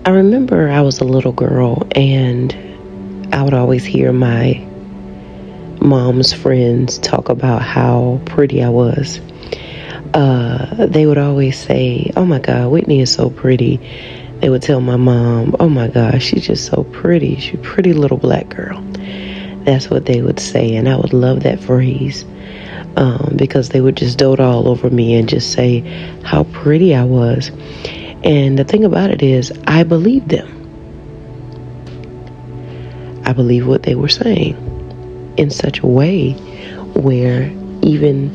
I remember I was a little girl and I would always hear my mom's friends talk about how pretty I was. They would always say, "Oh my God, Whitney is so pretty." They would tell my mom, "Oh my God, she's just so pretty. She's a pretty little black girl." That's what they would say, and I would love that phrase because they would just dote all over me and just say how pretty I was. And the thing about it is, I believed them. I believed what they were saying in such a way where even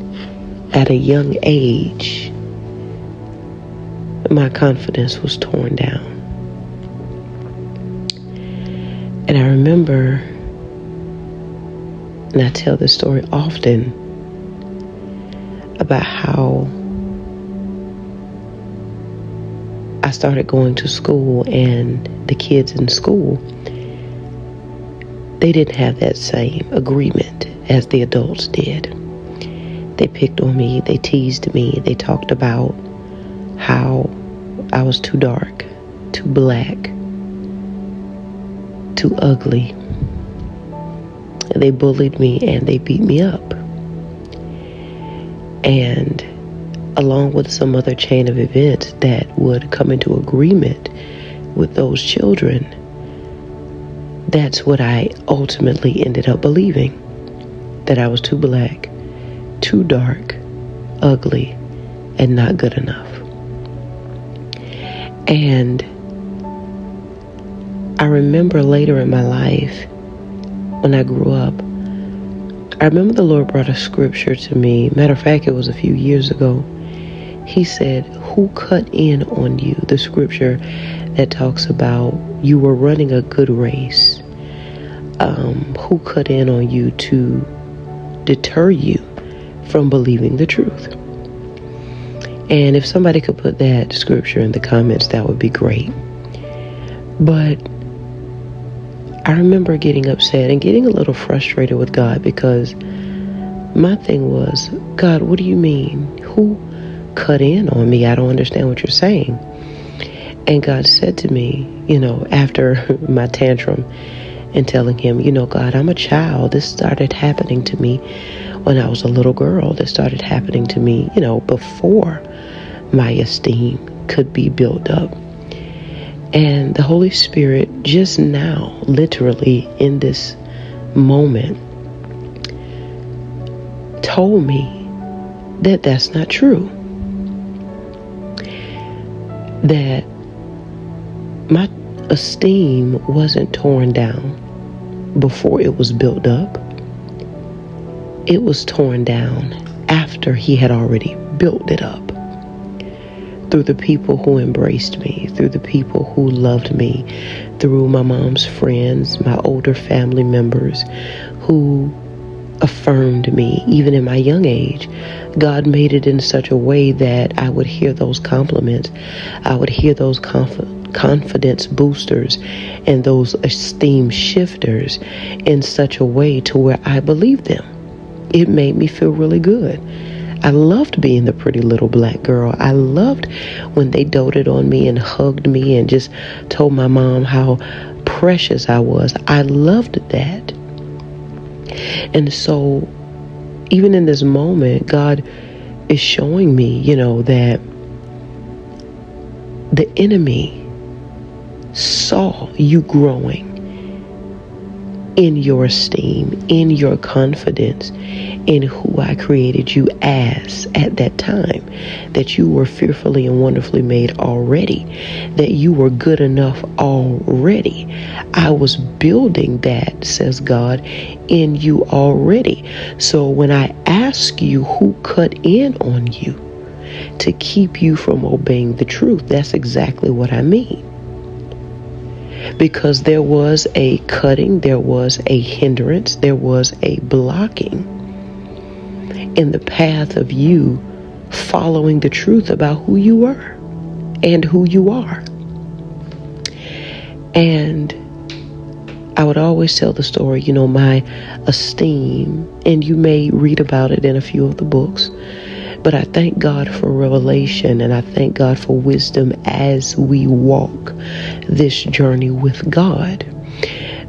at a young age, my confidence was torn down. And I remember, and I tell this story often, about how I started going to school and the kids in school, they didn't have that same agreement as the adults did. They picked on me, they teased me, they talked about how I was too dark, too black, too ugly. They bullied me and they beat me up. And along with some other chain of events that would come into agreement with those children, that's what I ultimately ended up believing. That I was too black, too dark, ugly, and not good enough. And I remember later in my life, when I grew up, I remember the Lord brought a scripture to me. Matter of fact, it was a few years ago. He said, "Who cut in on you?" The scripture that talks about you were running a good race. Who cut in on you to deter you from believing the truth? And if somebody could put that scripture in the comments, that would be great. But I remember getting upset and getting a little frustrated with God because my thing was, "God, what do you mean? Who cut in on me? I don't understand what you're saying." And God said to me, after my tantrum and telling him, "God, I'm a child. This started happening to me when I was a little girl. This started happening to me, before my esteem could be built up." And the Holy Spirit just now, literally in this moment, told me that that's not true. That my esteem wasn't torn down before it was built up. It was torn down after he had already built it up. Through the people who embraced me, through the people who loved me, through my mom's friends, my older family members who affirmed me, even in my young age. God made it in such a way that I would hear those compliments. I would hear those confidence boosters and those esteem shifters in such a way to where I believed them. It made me feel really good. I loved being the pretty little black girl. I loved when they doted on me and hugged me and just told my mom how precious I was. I loved that. And so even in this moment, God is showing me, that the enemy saw you growing in your esteem, in your confidence, in who I created you as at that time, that you were fearfully and wonderfully made already, that you were good enough already. I was building that, says God, in you already. So when I ask you who cut in on you to keep you from obeying the truth, that's exactly what I mean. Because there was a cutting, there was a hindrance, there was a blocking in the path of you following the truth about who you were and who you are. And I would always tell the story, my esteem, and you may read about it in a few of the books, But I thank God for revelation, and I thank God for wisdom as we walk this journey with God.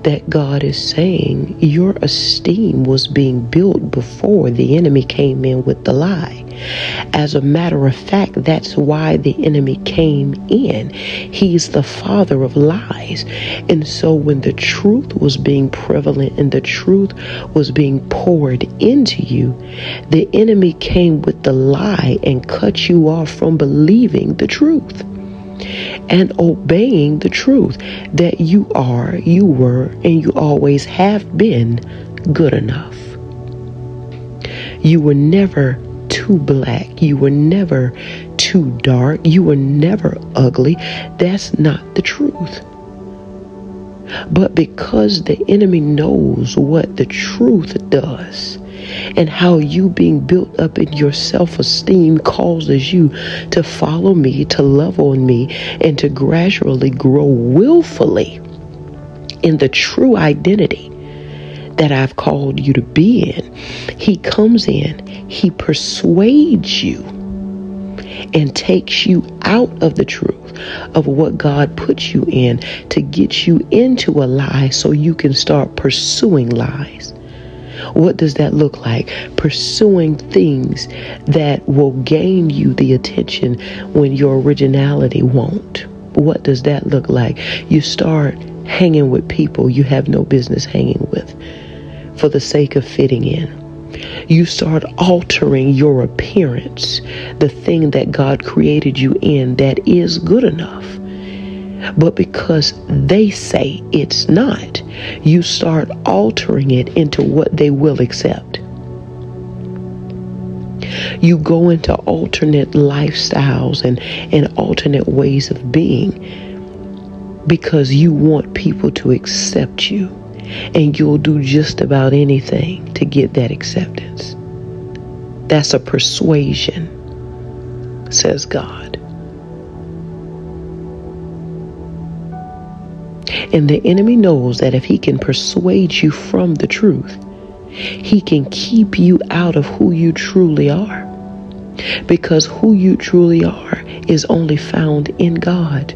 That God is saying your esteem was being built before the enemy came in with the lie. As a matter of fact, that's why the enemy came in. He's the father of lies. And so when the truth was being prevalent and the truth was being poured into you, the enemy came with the lie and cut you off from believing the truth and obeying the truth that you are, you were, and you always have been good enough. You were never too black. You were never too dark. You were never ugly. That's not the truth. But because the enemy knows what the truth does and how you being built up in your self-esteem causes you to follow me, to love on me, and to gradually grow willfully in the true identity that I've called you to be in, he comes in, he persuades you and takes you out of the truth of what God puts you in to get you into a lie so you can start pursuing lies. What does that look like? Pursuing things that will gain you the attention when your originality won't. What does that look like? You start hanging with people you have no business hanging with for the sake of fitting in. You start altering your appearance, the thing that God created you in that is good enough. But because they say it's not, you start altering it into what they will accept. You go into alternate lifestyles and alternate ways of being because you want people to accept you. And you'll do just about anything to get that acceptance. That's a persuasion, says God. And the enemy knows that if he can persuade you from the truth, he can keep you out of who you truly are. Because who you truly are is only found in God.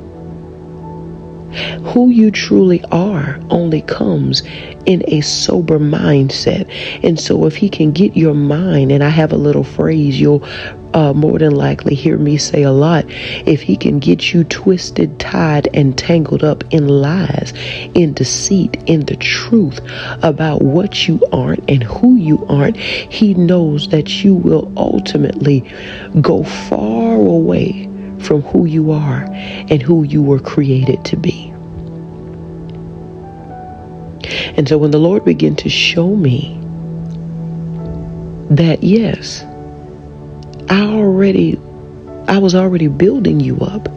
Who you truly are only comes in a sober mindset. And so if he can get your mind, and I have a little phrase you'll more than likely hear me say a lot, if he can get you twisted, tied, and tangled up in lies, in deceit, in the truth about what you aren't and who you aren't, he knows that you will ultimately go far away from who you are and who you were created to be. And so when the Lord began to show me that, yes, I was already building you up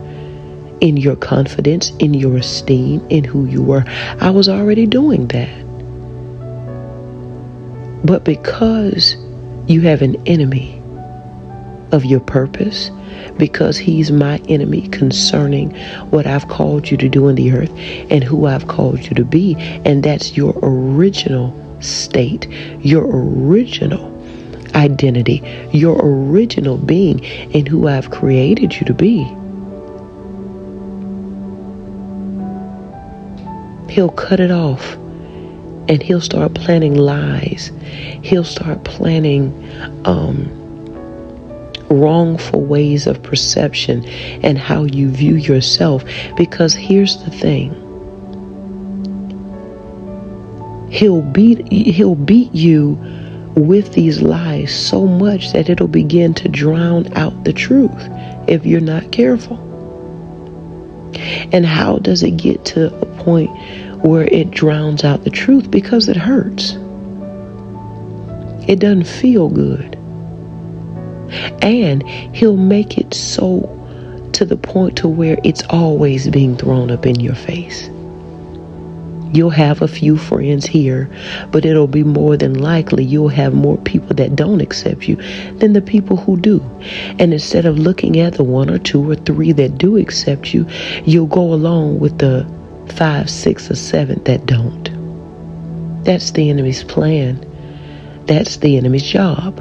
in your confidence, in your esteem, in who you were. I was already doing that. But because you have an enemy of your purpose, because he's my enemy concerning what I've called you to do in the earth and who I've called you to be, and that's your original state, your original identity, your original being, and who I've created you to be. He'll cut it off and he'll start planning lies. He'll start planning wrongful ways of perception and how you view yourself. Because here's the thing. He'll beat you with these lies so much that it'll begin to drown out the truth if you're not careful. And how does it get to a point where it drowns out the truth? Because it hurts. It doesn't feel good. And he'll make it so to the point to where it's always being thrown up in your face. You'll have a few friends here, but it'll be more than likely you'll have more people that don't accept you than the people who do. And instead of looking at the 1 or 2 or 3 that do accept you, you'll go along with the 5, 6, or 7 that don't. That's the enemy's plan. That's the enemy's job.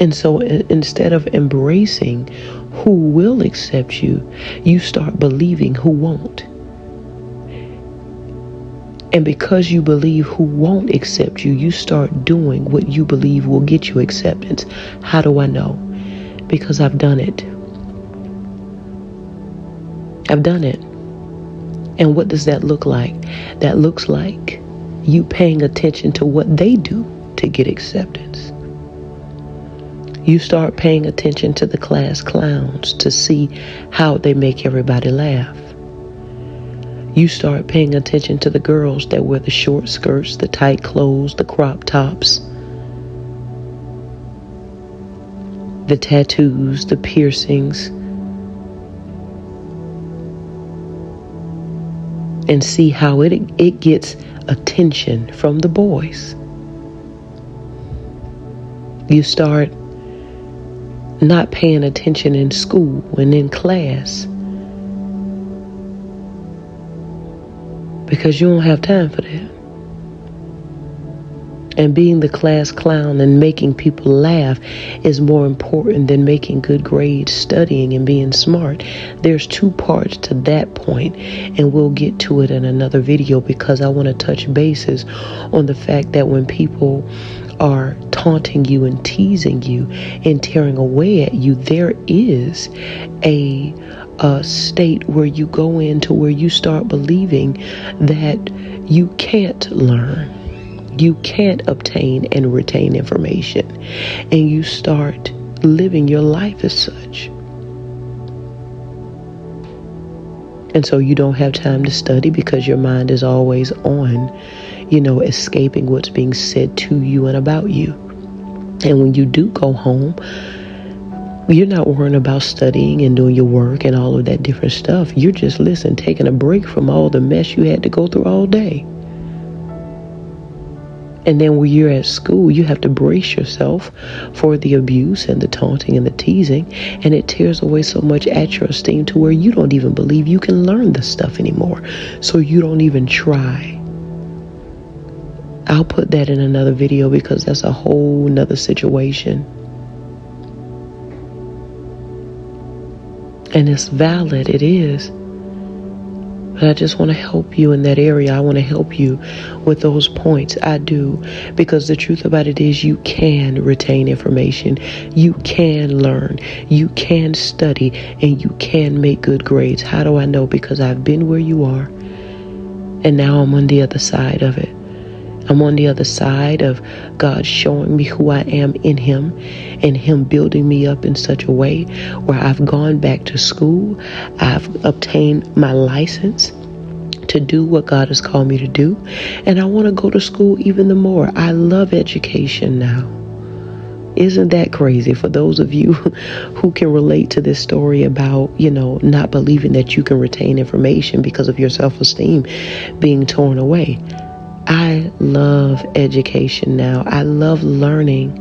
And so instead of embracing who will accept you, you start believing who won't. And because you believe who won't accept you, you start doing what you believe will get you acceptance. How do I know? Because I've done it. I've done it. And what does that look like? That looks like you paying attention to what they do to get acceptance. You start paying attention to the class clowns to see how they make everybody laugh. You start paying attention to the girls that wear the short skirts, the tight clothes, the crop tops, the tattoos, the piercings, and see how it gets attention from the boys. You start not paying attention in school and in class because you don't have time for that. And being the class clown and making people laugh is more important than making good grades, studying, and being smart. There's two parts to that point, and we'll get to it in another video because I want to touch bases on the fact that when people are taunting you and teasing you and tearing away at you, there is a state where you go into where you start believing that you can't learn. You can't obtain and retain information, and you start living your life as such. And so you don't have time to study because your mind is always on, escaping what's being said to you and about you. And when you do go home, you're not worrying about studying and doing your work and all of that different stuff. You're just, taking a break from all the mess you had to go through all day. And then when you're at school, you have to brace yourself for the abuse and the taunting and the teasing. And it tears away so much at your esteem to where you don't even believe you can learn this stuff anymore. So you don't even try. I'll put that in another video because that's a whole nother situation. And it's valid, it is. But I just want to help you in that area. I want to help you with those points. I do. Because the truth about it is you can retain information. You can learn. You can study. And you can make good grades. How do I know? Because I've been where you are. And now I'm on the other side of it. I'm on the other side of God showing me who I am in Him and Him building me up in such a way where I've gone back to school. I've obtained my license to do what God has called me to do. And I want to go to school even the more. I love education now. Isn't that crazy? For those of you who can relate to this story about, not believing that you can retain information because of your self-esteem being torn away. I love education now. I love learning.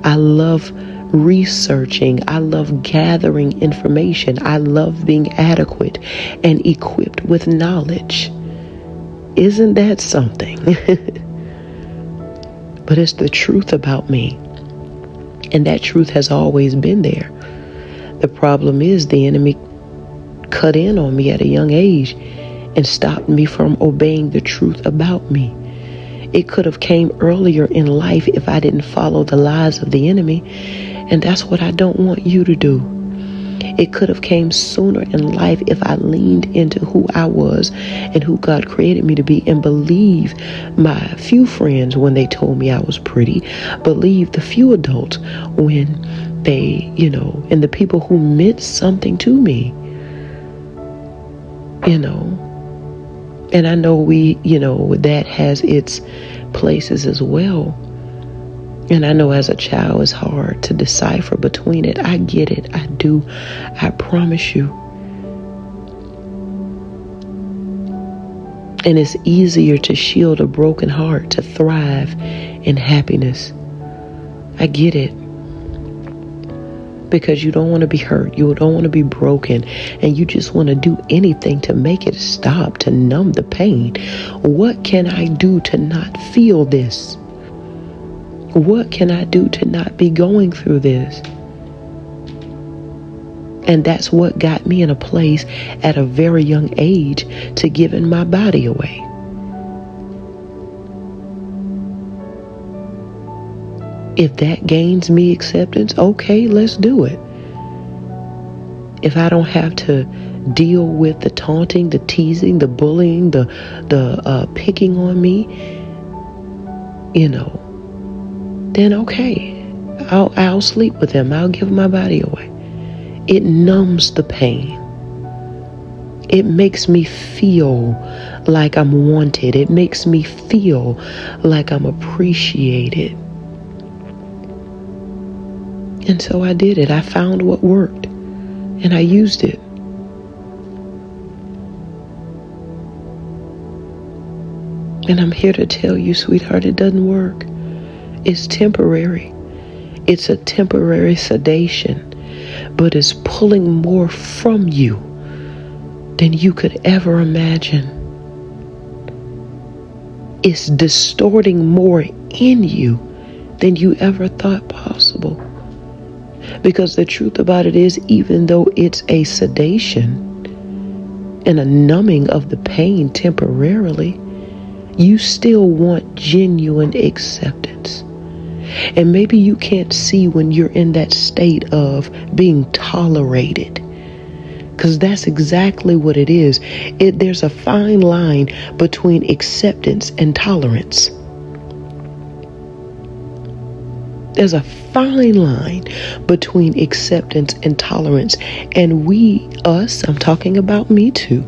I love researching. I love gathering information. I love being adequate and equipped with knowledge. Isn't that something? But it's the truth about me. And that truth has always been there. The problem is the enemy cut in on me at a young age and stopped me from obeying the truth about me. It could have came earlier in life if I didn't follow the lies of the enemy, and that's what I don't want you to do. It could have came sooner in life if I leaned into who I was and who God created me to be and believed my few friends when they told me I was pretty, believed the few adults when they, and the people who meant something to me, And I know that has its places as well. And I know as a child it's hard to decipher between it. I get it. I do. I promise you. And it's easier to shield a broken heart to thrive in happiness. I get it. Because you don't want to be hurt. You don't want to be broken. And you just want to do anything to make it stop, to numb the pain. What can I do to not feel this? What can I do to not be going through this? And that's what got me in a place at a very young age to giving my body away. If that gains me acceptance, okay, let's do it. If I don't have to deal with the taunting, the teasing, the bullying, the picking on me, then okay, I'll sleep with them. I'll give my body away. It numbs the pain. It makes me feel like I'm wanted. It makes me feel like I'm appreciated. And so I did it. I found what worked and I used it. And I'm here to tell you, sweetheart, it doesn't work. It's temporary. It's a temporary sedation, but it's pulling more from you than you could ever imagine. It's distorting more in you than you ever thought possible. Because the truth about it is, even though it's a sedation and a numbing of the pain temporarily, you still want genuine acceptance. And maybe you can't see when you're in that state of being tolerated, because that's exactly what it is. There's a fine line between acceptance and tolerance. There's a fine line between acceptance and tolerance. And I'm talking about me too.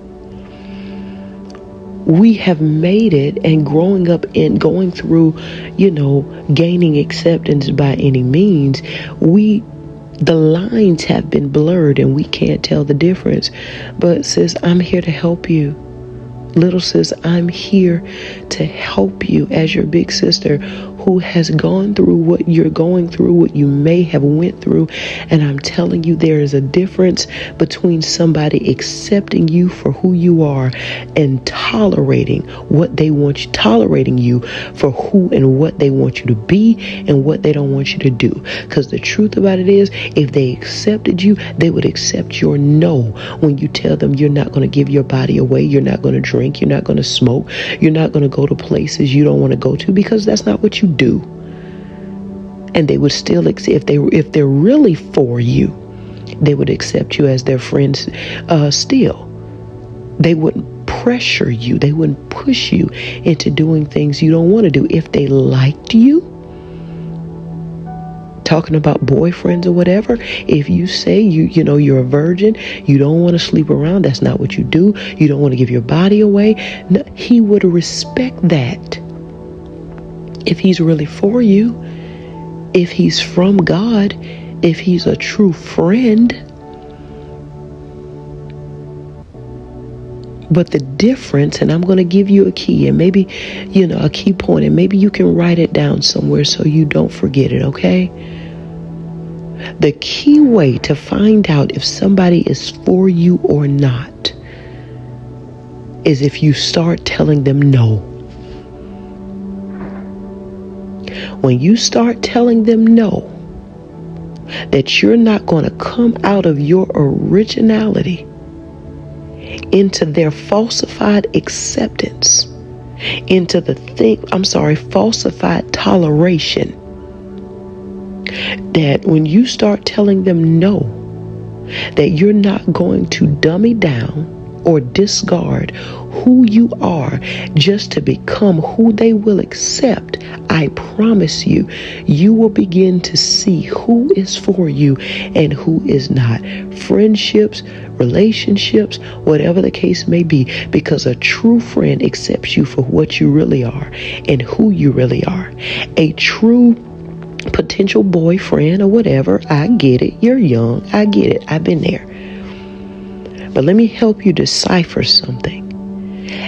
We have made it, and growing up and going through, gaining acceptance by any means, the lines have been blurred and we can't tell the difference. But sis, I'm here to help you. Little sis, I'm here to help you as your big sister who has gone through what you're going through, what you may have went through. And I'm telling you, there is a difference between somebody accepting you for who you are and tolerating you for who and what they want you to be and what they don't want you to do. Because the truth about it is, if they accepted you, they would accept your no when you tell them you're not going to give your body away, you're not going to drink, you're not going to smoke, you're not going to go to places you don't want to go to, because that's not what you do. And they would still accept, if they're really for you, they would accept you as their friends still. They wouldn't pressure you. They wouldn't push you into doing things you don't want to do. If they liked you, talking about boyfriends or whatever, if you say you're a virgin, you don't want to sleep around, that's not what you do, you don't want to give your body away, no, he would respect that. If he's really for you, if he's from God, if he's a true friend. But the difference, and I'm going to give you a key, and maybe, a key point, and maybe you can write it down somewhere so you don't forget it, okay? The key way to find out if somebody is for you or not is if you start telling them no. When you start telling them no, that you're not going to come out of your originality into their falsified acceptance, into falsified toleration, that when you start telling them no, that you're not going to dummy down or discard who you are just to become who they will accept, I promise you, you will begin to see who is for you and who is not. Friendships, relationships, whatever the case may be, because a true friend accepts you for what you really are and who you really are. A true potential boyfriend or whatever, I get it. You're young. I get it. I've been there. But let me help you decipher something.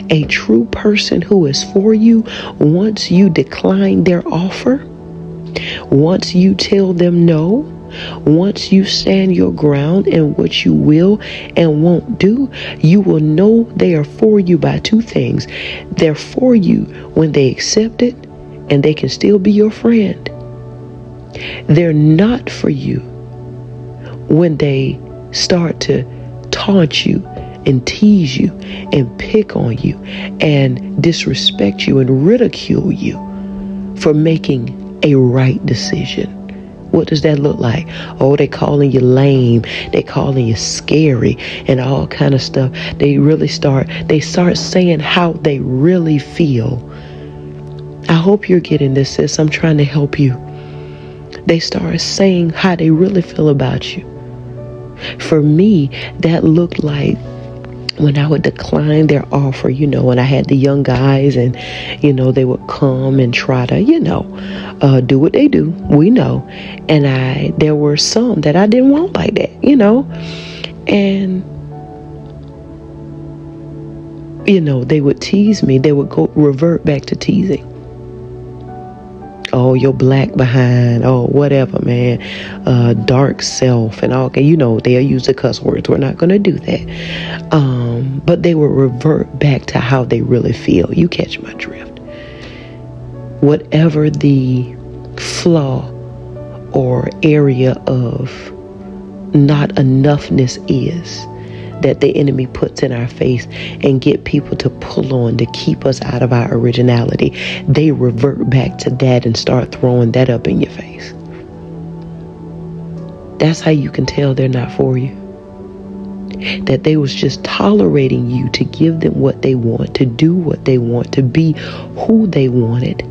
A true person who is for you, once you decline their offer, once you tell them no, once you stand your ground in what you will and won't do, you will know they are for you by two things. They're for you when they accept it, and they can still be your friend. They're not for you when they start to taunt you and tease you and pick on you and disrespect you and ridicule you for making a right decision. What does that look like? Oh, they calling you lame. They calling you scary and all kind of stuff. They start saying how they really feel. I hope you're getting this, sis. I'm trying to help you. They start saying how they really feel about you. For me, that looked like when I would decline their offer, when I had the young guys and, they would come and try to, do what they do. We know. And there were some that I didn't want like that, and, they would tease me. They would revert back to teasing. Oh, your black behind. Oh, whatever, man. Dark self and all. They'll use the cuss words. We're not going to do that. But they will revert back to how they really feel. You catch my drift. Whatever the flaw or area of not enoughness is that the enemy puts in our face and get people to pull on to keep us out of our originality, they revert back to that and start throwing that up in your face. That's how you can tell they're not for you. That they was just tolerating you to give them what they want, to do what they want, to be who they wanted.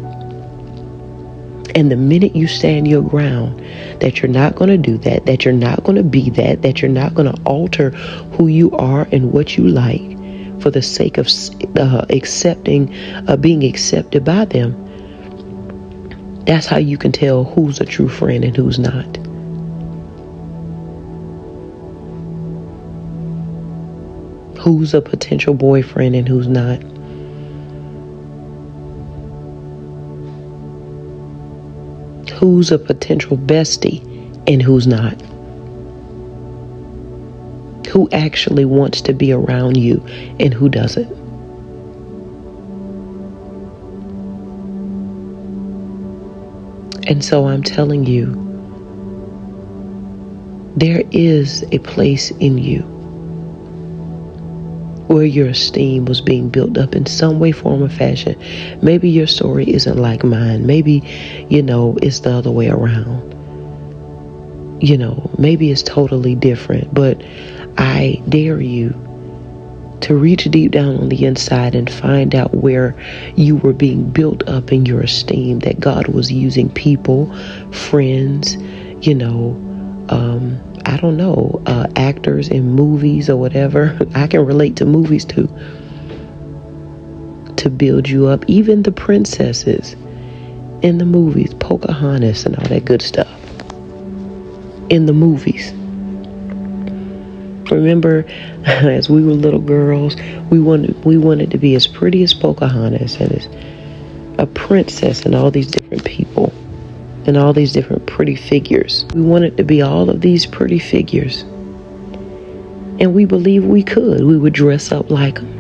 And the minute you stand your ground, that you're not going to do that, that you're not going to be that you're not going to alter who you are and what you like for the sake of being accepted by them, that's how you can tell who's a true friend and who's not. Who's a potential boyfriend and who's not. Who's a potential bestie and who's not. Who actually wants to be around you and who doesn't. And so I'm telling you, there is a place in you where your esteem was being built up in some way, form, or fashion. Maybe your story isn't like mine. Maybe, it's the other way around. Maybe it's totally different. But I dare you to reach deep down on the inside and find out where you were being built up in your esteem, that God was using people, friends, I don't know, actors in movies or whatever. I can relate to movies too. To build you up. Even the princesses in the movies, Pocahontas and all that good stuff. In the movies. Remember, as we were little girls, we wanted to be as pretty as Pocahontas and as a princess and all these different people. And all these different pretty figures. We wanted to be all of these pretty figures. And we believed we could. We would dress up like them.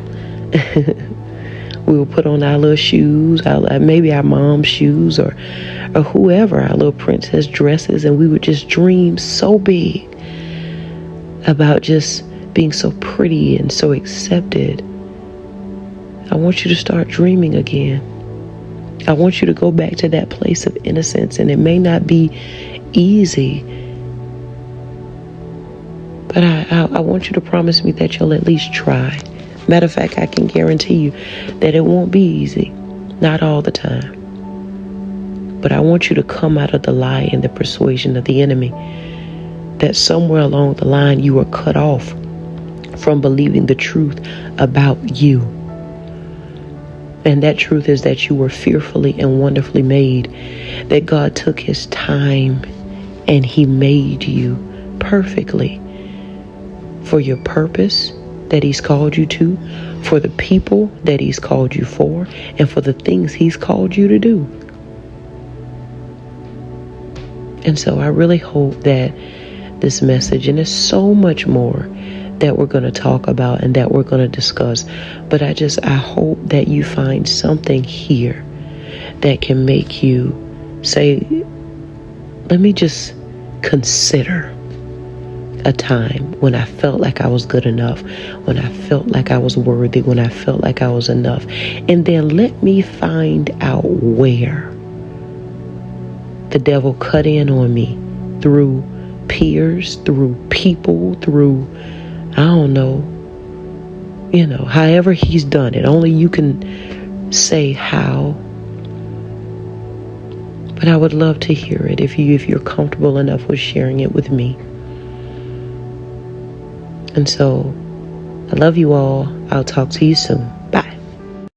We would put on our little shoes, maybe our mom's shoes or whoever, our little princess dresses. And we would just dream so big about just being so pretty and so accepted. I want you to start dreaming again. I want you to go back to that place of innocence, and it may not be easy, but I want you to promise me that you'll at least try. Matter of fact, I can guarantee you that it won't be easy, not all the time. But I want you to come out of the lie and the persuasion of the enemy that somewhere along the line you were cut off from believing the truth about you. And that truth is that you were fearfully and wonderfully made, that God took his time and he made you perfectly for your purpose that he's called you to, for the people that he's called you for, and for the things he's called you to do. And so I really hope that this message, and there's so much more that we're going to talk about and that we're going to discuss. But I hope that you find something here that can make you say, let me just consider a time when I felt like I was good enough, when I felt like I was worthy, when I felt like I was enough. And then let me find out where the devil cut in on me through peers, through people, through, I don't know, however he's done it. Only you can say how. But I would love to hear it if you're comfortable enough with sharing it with me. And so, I love you all. I'll talk to you soon.